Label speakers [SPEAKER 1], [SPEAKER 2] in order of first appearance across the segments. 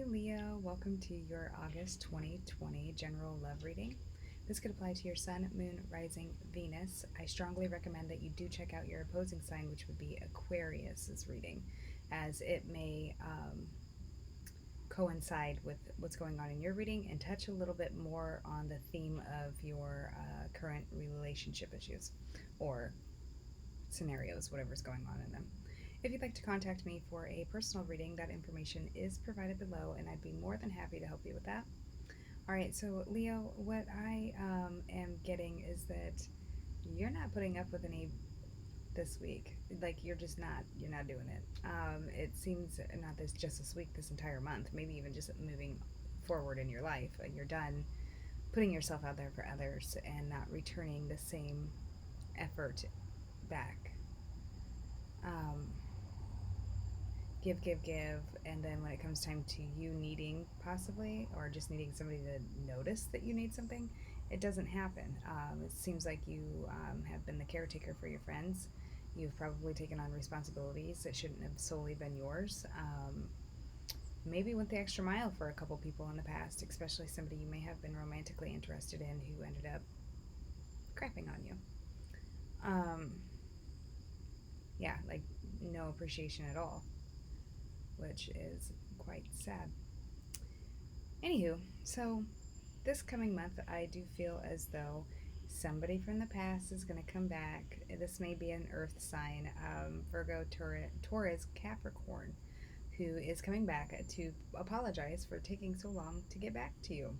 [SPEAKER 1] Leo, welcome to your August 2020 general love reading. This could apply to your Sun, Moon, Rising, Venus. I strongly recommend that you do check out your opposing sign, which would be Aquarius's reading, as it may coincide with what's going on in your reading and touch a little bit more on the theme of your current relationship issues or scenarios, whatever's going on in them. If you'd like to contact me for a personal reading, that information is provided below, and I'd be more than happy to help you with that. All right, so Leo, what I am getting is that you're not putting up with any this week. Like you're not doing it. It seems not just this week, this entire month, maybe even just moving forward in your life. You're done putting yourself out there for others and not returning the same effort back. Give, and then when it comes time to you needing possibly, or just needing somebody to notice that you need something, it doesn't happen. It seems like you have been the caretaker for your friends. You've probably taken on responsibilities that shouldn't have solely been yours. Maybe went the extra mile for a couple people in the past, especially somebody you may have been romantically interested in who ended up crapping on you. Yeah, like no appreciation at all, which is quite sad. Anywho, so this coming month, I do feel as though somebody from the past is going to come back. This may be an earth sign, Virgo, Taurus, Capricorn, who is coming back to apologize for taking so long to get back to you.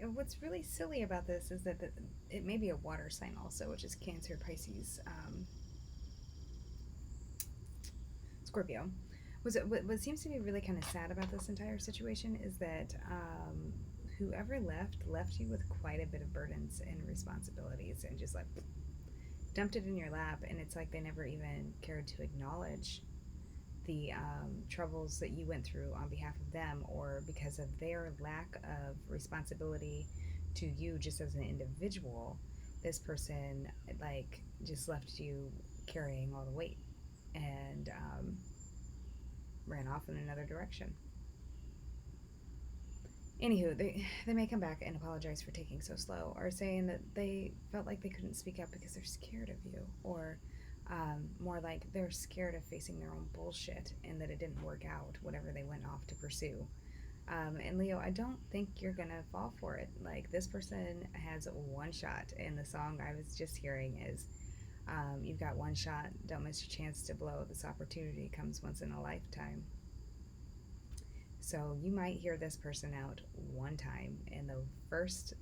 [SPEAKER 1] And what's really silly about this is that it may be a water sign also, which is Cancer, Pisces, Scorpio. What seems to be really kind of sad about this entire situation is that whoever left you with quite a bit of burdens and responsibilities and just like dumped it in your lap, and it's like they never even cared to acknowledge the troubles that you went through on behalf of them, or because of their lack of responsibility to you just as an individual. This person like just left you carrying all the weight and ran off in another direction. Anywho, they may come back and apologize for taking so slow, or saying that they felt like they couldn't speak up because they're scared of you, or more like they're scared of facing their own bullshit and that it didn't work out, whatever they went off to pursue. And Leo, I don't think you're gonna fall for it. Like, this person has one shot, and the song I was just hearing is you've got one shot, don't miss your chance to blow. This opportunity comes once in a lifetime. So you might hear this person out one time, and the first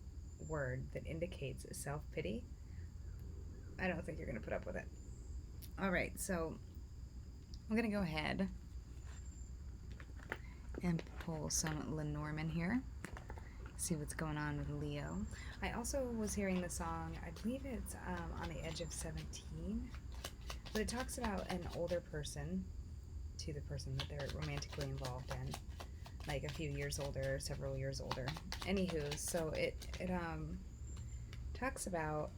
[SPEAKER 1] word that indicates self-pity, I don't think you're going to put up with it. All right, so I'm going to go ahead and pull some Lenormand here, see what's going on with Leo. I also was hearing the song, I believe it's On the Edge of 17, but it talks about an older person to the person that they're romantically involved in, like a few years older, several years older. Anywho, so it talks about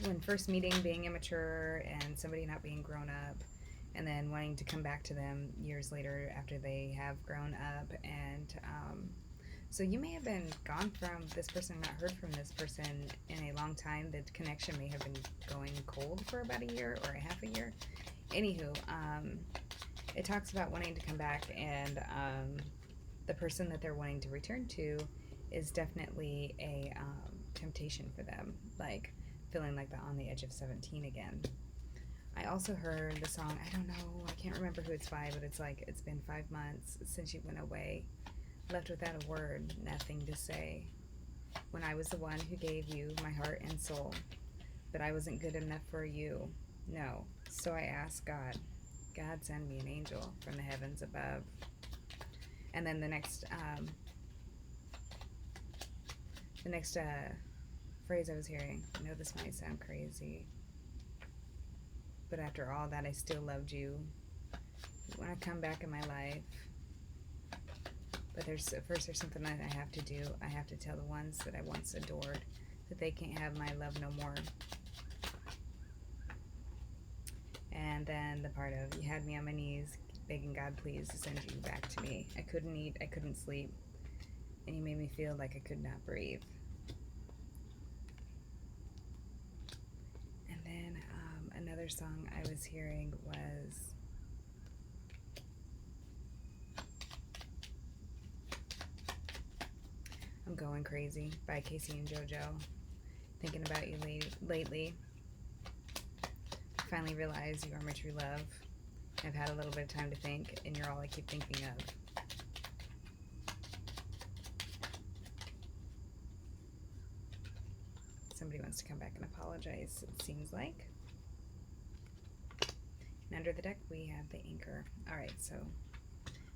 [SPEAKER 1] when first meeting being immature and somebody not being grown up, and then wanting to come back to them years later after they have grown up. And so you may have been gone from this person, not heard from this person in a long time. The connection may have been going cold for about a year or a half a year. Anywho, it talks about wanting to come back, and the person that they're wanting to return to is definitely a temptation for them, like feeling like they're on the edge of 17 again. I also heard the song, I don't know, I can't remember who it's by, but it's like, it's been 5 months since you went away, left without a word, nothing to say. When I was the one who gave you my heart and soul, but I wasn't good enough for you. No. So I asked God, send me an angel from the heavens above. And then the next phrase I was hearing, I know this might sound crazy, but after all that, I still loved you. You want to come back in my life. But there's something that I have to do. I have to tell the ones that I once adored that they can't have my love no more. And then the part of, you had me on my knees, begging God, please send you back to me. I couldn't eat, I couldn't sleep, and you made me feel like I could not breathe. And then another song I was hearing was I'm Going Crazy by Casey and JoJo. Thinking about you lately. I finally realized you are my true love. I've had a little bit of time to think, and you're all I keep thinking of. Somebody wants to come back and apologize, it seems like. And under the deck, we have the Anchor. Alright, so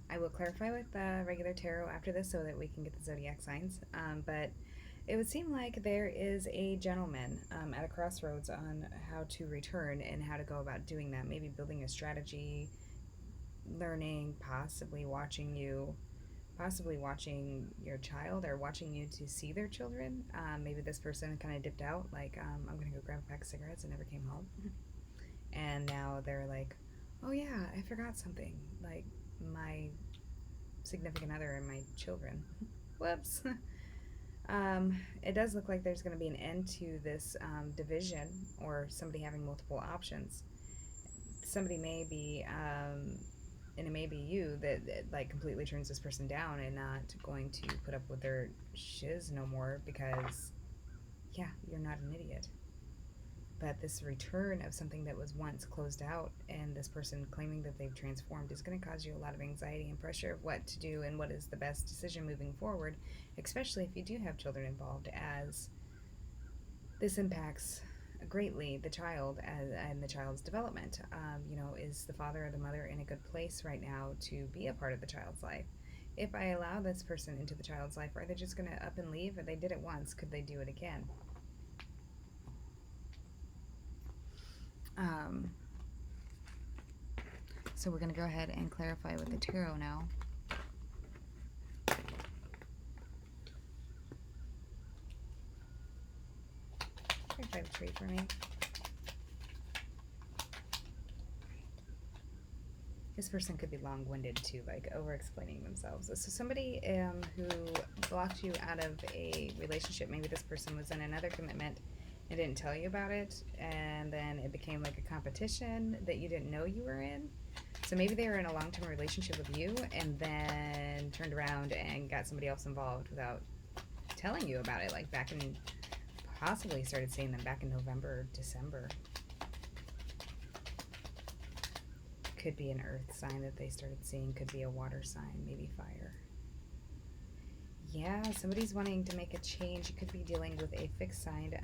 [SPEAKER 1] I will clarify with the regular tarot after this so that we can get the zodiac signs. But it would seem like there is a gentleman at a crossroads on how to return and how to go about doing that. Maybe building a strategy, learning, possibly watching your child or watching you to see their children. Maybe this person kind of dipped out, like, I'm going to go grab a pack of cigarettes and never came home. And now they're like, oh yeah, I forgot something. Like, my significant other and my children. Whoops. It does look like there's going to be an end to this division or somebody having multiple options. Somebody may be, and it may be you that like completely turns this person down and not going to put up with their shiz no more because, yeah, you're not an idiot. But this return of something that was once closed out and this person claiming that they've transformed is going to cause you a lot of anxiety and pressure of what to do and what is the best decision moving forward, especially if you do have children involved, as this impacts greatly the child and the child's development. Is the father or the mother in a good place right now to be a part of the child's life? If I allow this person into the child's life, are they just going to up and leave? Or they did it once, could they do it again? So we're going to go ahead and clarify with the tarot now. Clarify the tree for me. This person could be long-winded too, like over-explaining themselves. So somebody who blocked you out of a relationship, maybe this person was in another commitment and didn't tell you about it, and then it became like a competition that you didn't know you were in. So maybe they were in a long-term relationship with you and then turned around and got somebody else involved without telling you about it, like back in, possibly started seeing them back in November, December. Could be an earth sign that they started seeing, could be a water sign, maybe fire. Yeah, somebody's wanting to make a change. You could be dealing with a fixed sign.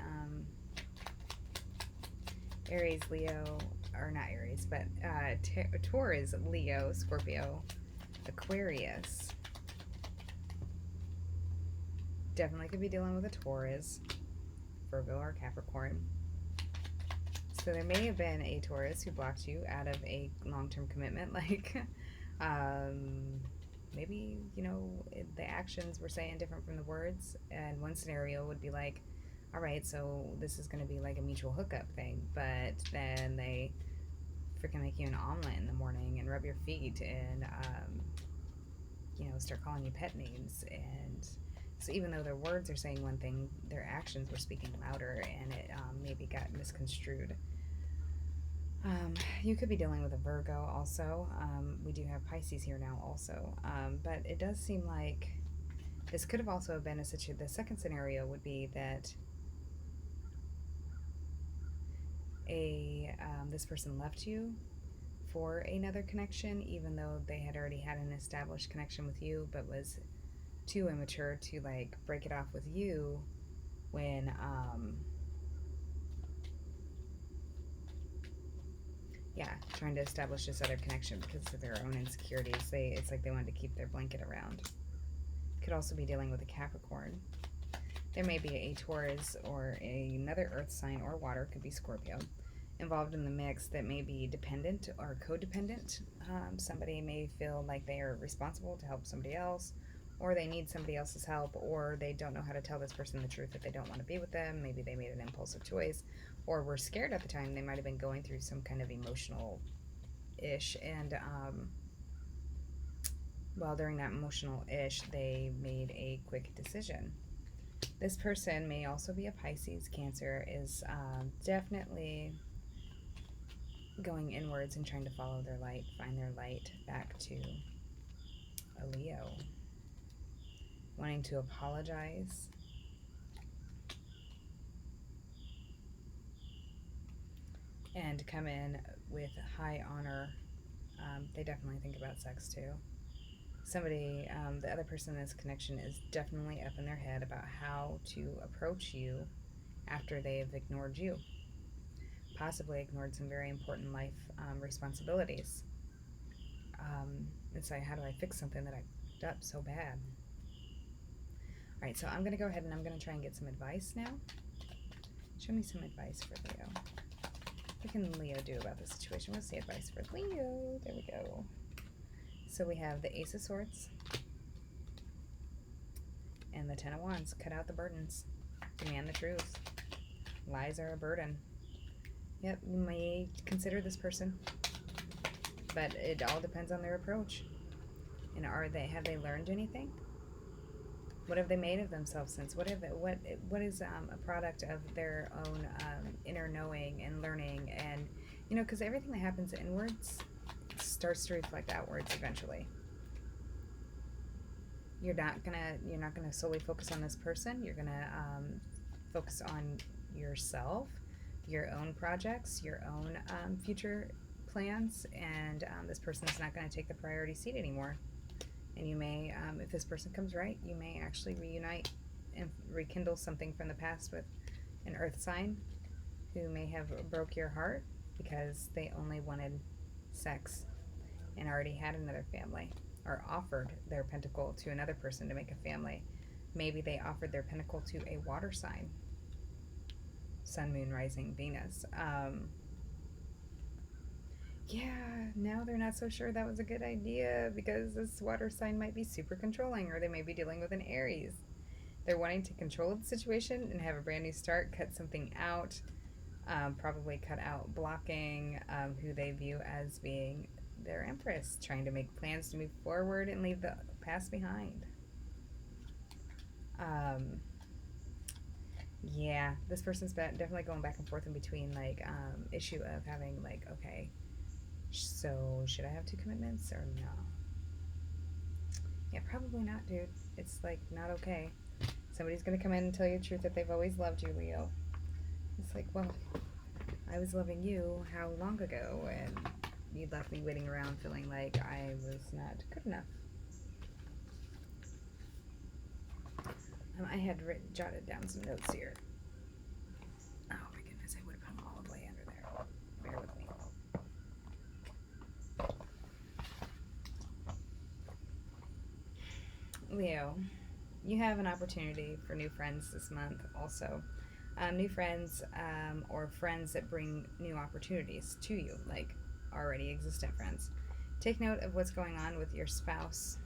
[SPEAKER 1] Aries, Leo, or not Aries, but Taurus, Leo, Scorpio, Aquarius. Definitely could be dealing with a Taurus, Virgo, or Capricorn. So there may have been a Taurus who blocked you out of a long-term commitment, like maybe, the actions were saying different from the words, and one scenario would be like, all right, so this is going to be like a mutual hookup thing, but then they freaking make you an omelet in the morning and rub your feet and, start calling you pet names. And so even though their words are saying one thing, their actions were speaking louder, and it maybe got misconstrued. You could be dealing with a Virgo also. We do have Pisces here now also. But it does seem like this could have also been a situation. The second scenario would be that this person left you for another connection, even though they had already had an established connection with you, but was too immature to like break it off with you when trying to establish this other connection because of their own insecurities. It's like they wanted to keep their blanket around. Could also be dealing with a Capricorn. There may be a Taurus or another earth sign or water, could be Scorpio, involved in the mix that may be dependent or codependent. Somebody may feel like they are responsible to help somebody else, or they need somebody else's help, or they don't know how to tell this person the truth that they don't want to be with them. Maybe they made an impulsive choice, or were scared at the time. They might have been going through some kind of emotional ish, and Well, during that emotional ish, they made a quick decision. This person may also be a Pisces. Cancer is definitely going inwards and trying to follow their light, find their light back to a Leo, wanting to apologize and come in with high honor. They definitely think about sex too. Somebody, the other person in this connection is definitely up in their head about how to approach you after they have ignored you, possibly ignored some very important life responsibilities. It's like, how do I fix something that I fucked up so bad? All right, so I'm going to go ahead and I'm going to try and get some advice now. Show me some advice for Leo. What can Leo do about the situation? What's the advice for Leo? There we go. So we have the Ace of Swords and the Ten of Wands. Cut out the burdens. Demand the truth. Lies are a burden. Yep, you may consider this person, but it all depends on their approach. And have they learned anything? What have they made of themselves since? What is a product of their own inner knowing and learning? And because everything that happens inwards starts to reflect outwards eventually. You're not gonna solely focus on this person. You're gonna focus on yourself, your own projects, your own future plans, and this person is not going to take the priority seat anymore. And you may, if this person comes right, you may actually reunite and rekindle something from the past with an earth sign who may have broke your heart because they only wanted sex and already had another family, or offered their pentacle to another person to make a family. Maybe they offered their pentacle to a water sign, sun, moon, rising, Venus. Yeah, now they're not so sure that was a good idea because this water sign might be super controlling, or they may be dealing with an Aries. They're wanting to control the situation and have a brand new start, cut something out, probably cut out blocking who they view as being their empress, trying to make plans to move forward and leave the past behind. Yeah, this person's definitely going back and forth in between, like, issue of having, like, okay, so should I have 2 commitments or no? Yeah, probably not, dude. It's, like, not okay. Somebody's gonna come in and tell you the truth that they've always loved you, Leo. It's like, well, I was loving you how long ago, and you left me waiting around feeling like I was not good enough. I had jotted down some notes here. Oh my goodness, I would have put them all the way under there. Bear with me. Leo, you have an opportunity for new friends this month also. New friends or friends that bring new opportunities to you, like already existent friends. Take note of what's going on with your spouse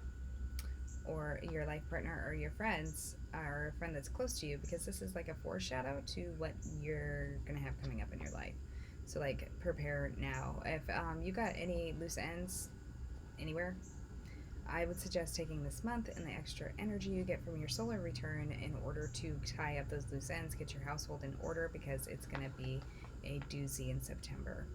[SPEAKER 1] or your life partner or your friends or a friend that's close to you, because this is like a foreshadow to what you're going to have coming up in your life. So, like, prepare now. If you got any loose ends anywhere, I would suggest taking this month and the extra energy you get from your solar return in order to tie up those loose ends, get your household in order, because it's going to be a doozy in September.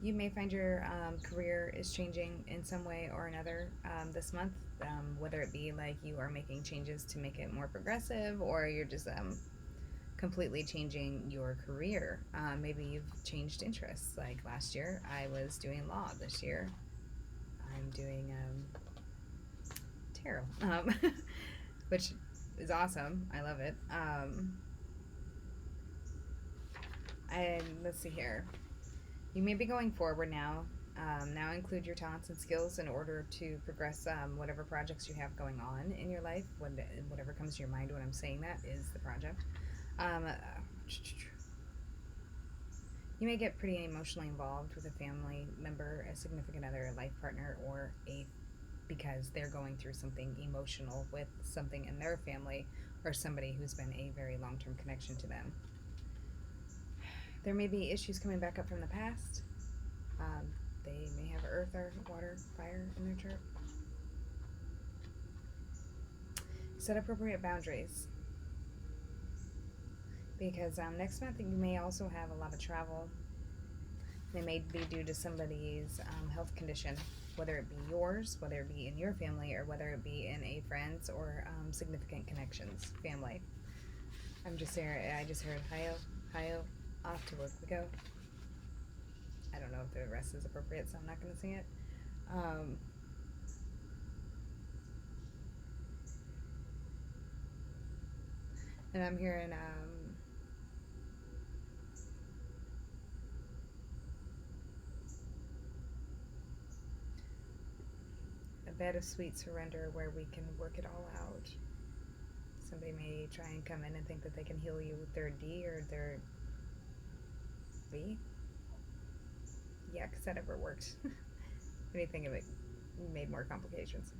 [SPEAKER 1] You may find your career is changing in some way or another this month, whether it be like you are making changes to make it more progressive, or you're just completely changing your career. Maybe you've changed interests. Like last year, I was doing law. This year, I'm doing tarot, which is awesome. I love it. And let's see here. You may be going forward now. Now include your talents and skills in order to progress whatever projects you have going on in your life. Whatever comes to your mind when I'm saying that is the project. You may get pretty emotionally involved with a family member, a significant other, a life partner, or because they're going through something emotional with something in their family, or somebody who's been a very long-term connection to them. There may be issues coming back up from the past. Um, they may have earth or water, fire in their chart. Set appropriate boundaries, because next month you may also have a lot of travel. They may be due to somebody's health condition, whether it be yours, whether it be in your family, or whether it be in a friend's or significant connections family. I just heard Hayo, off to work we go. I don't know if the rest is appropriate, so I'm not going to sing it. And I'm hearing a bed of sweet surrender where we can work it all out. Somebody may try and come in and think that they can heal you with their D or their B. Yeah, because that never worked. Anything of it made more complications.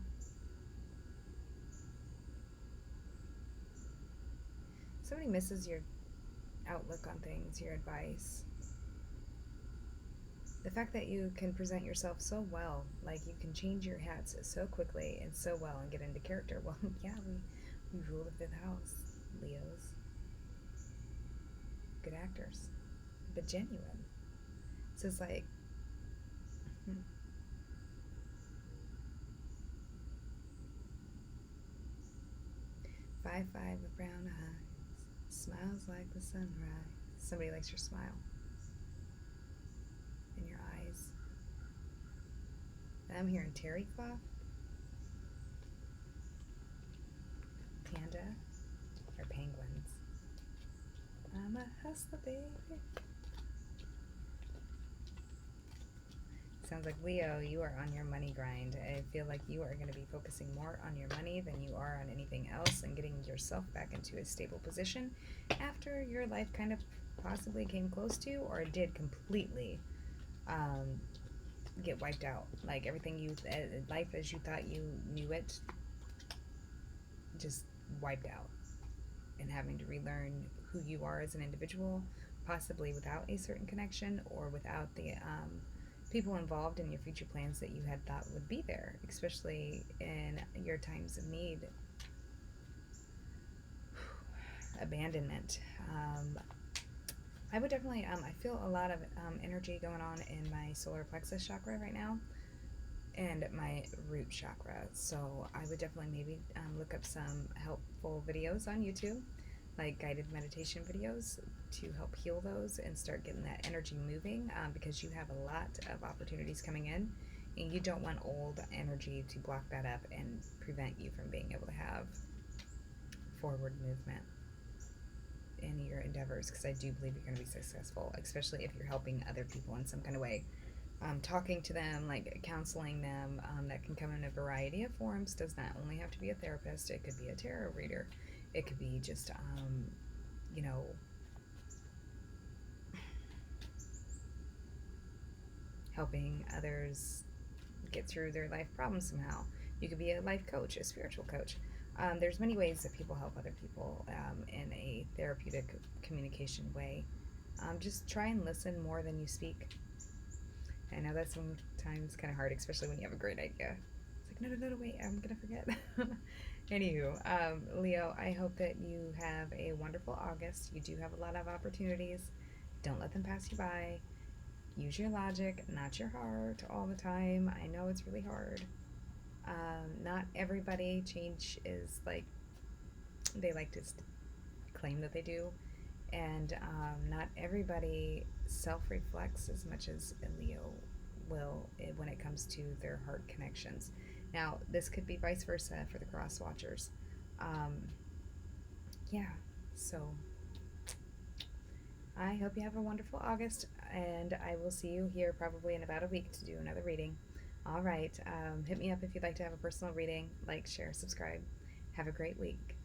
[SPEAKER 1] Somebody misses your outlook on things, your advice. The fact that you can present yourself so well, like you can change your hats so quickly and so well and get into character. Well, yeah, we rule the fifth house, Leos. Good actors, but genuine. So it's like, 5'5" with brown eyes, smiles like the sunrise. Somebody likes your smile in your eyes. I'm hearing terry cloth, panda, or penguins. I'm a hustler, baby. Sounds like Leo, you are on your money grind. I feel like you are going to be focusing more on your money than you are on anything else and getting yourself back into a stable position after your life kind of possibly came close to or did completely get wiped out. Like everything life as you thought you knew it just wiped out, and having to relearn who you are as an individual, possibly without a certain connection or without the people involved in your future plans that you had thought would be there, especially in your times of need. Abandonment. I would definitely, I feel a lot of energy going on in my solar plexus chakra right now and my root chakra. So I would definitely maybe look up some helpful videos on YouTube, like guided meditation videos, to help heal those and start getting that energy moving, because you have a lot of opportunities coming in and you don't want old energy to block that up and prevent you from being able to have forward movement in your endeavors, because I do believe you're going to be successful, especially if you're helping other people in some kind of way. Talking to them, like counseling them, that can come in a variety of forms. Does not only have to be a therapist. It could be a tarot reader. It could be just, helping others get through their life problems somehow. You could be a life coach, a spiritual coach. There's many ways that people help other people in a therapeutic communication way. Just try and listen more than you speak. I know that's sometimes kind of hard, especially when you have a great idea. It's like, no, wait, I'm going to forget. Anywho, Leo, I hope that you have a wonderful August. You do have a lot of opportunities. Don't let them pass you by. Use your logic, not your heart all the time. I know it's really hard. Not everybody change is like they like to claim that they do, and not everybody self-reflects as much as a Leo will when it comes to their heart connections. Now, this could be vice versa for the cross watchers. Yeah, so I hope you have a wonderful August, and I will see you here probably in about a week to do another reading. All right, hit me up if you'd like to have a personal reading. Like, share, subscribe. Have a great week.